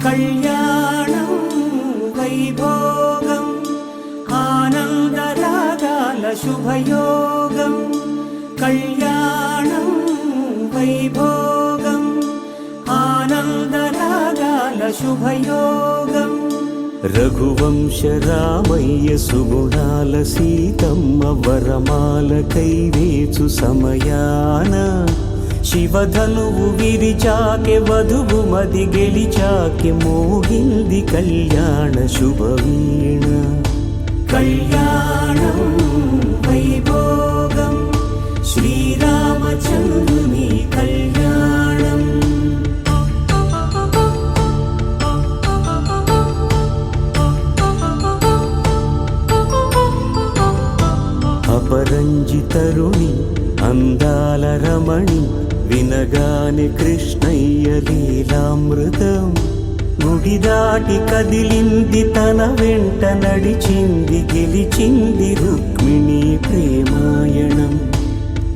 కళ్యాణం వైభోగం ఆనందరాగాల శుభయోగం కళ్యాణం వైభోగం ఆనందరాగాల శుభయోగం రఘువంశ రామయ్య సుగుణాల సీతమ్మ వరమాల కైవేచు సమయాన శివధనువు విరిచాకె వధువు మది గెలిచాకె మోగింది కళ్యాణ శుభవీణ కళ్యాణం వైభోగం శ్రీరామచంద్రుని కళ్యాణం అపరంజి తరుణి అందాల రమణి వినగాని కృష్ణయ్య లీలామృతం గుడి దాటి కదిలింది తన వెంట నడిచింది గెలిచింది రుక్మిణి ప్రేమాయణం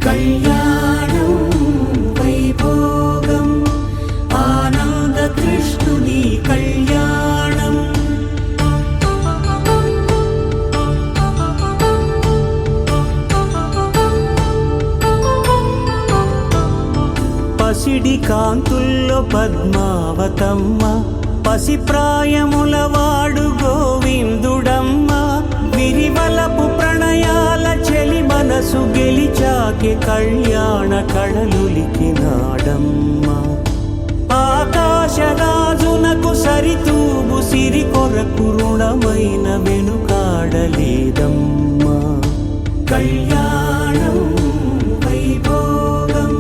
కళ్యాణం వైభోగం ఆనంద కృష్ణుని కళ్యాణం పసిడి కాంతుల్లో పద్మావతమ్మ పసిప్రాయముల వాడు గోవిందుడమ్మ విరివలపు ప్రణయాల చెలి మనసు గెలిచాకె కళ్యాణ కళలులికినాడమ్మ ఆకాశరాజునకు సరితూబు సిరి కొరకు రుణమైన వెనుకాడలేదమ్మ కళ్యాణం వైభోగం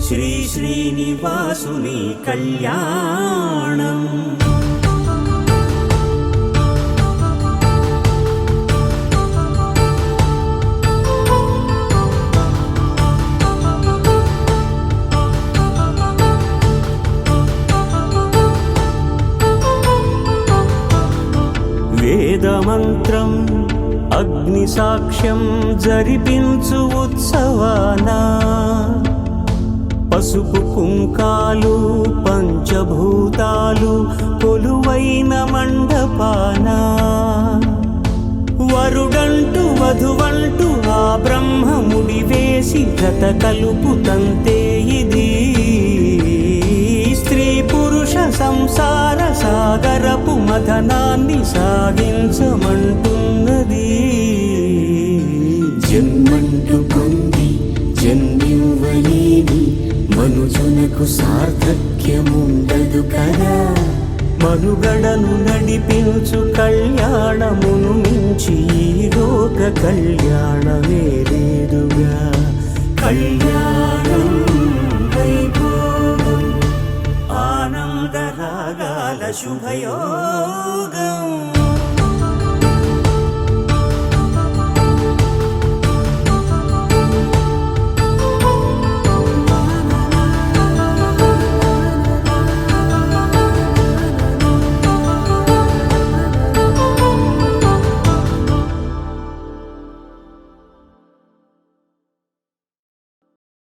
శ్రీ శ్రీనివాసుని కళ్యాణం వేదమంత్రం అగ్ని సాక్ష్యం జరిపించు ఉత్సవానా పసుపు కుంకాలు పంచభూతాలు కొలువైన మండపాన వరుడంటూ వధువంటూ ఆ బ్రహ్మముడి వేసి జత కలుపు తంతే ఇది స్త్రీ పురుష సంసార సాగరపు మథనాన్ని సాగించమంటున్నది జన్మంటూ పొంది జన్మివ్వలేని మనుజునకు సార్థక్యముండదు కదా మనుగడను నడిపించు కళ్యాణమును మించి ఈ లోక కళ్యాణమే లేదుగా కళ్యాణం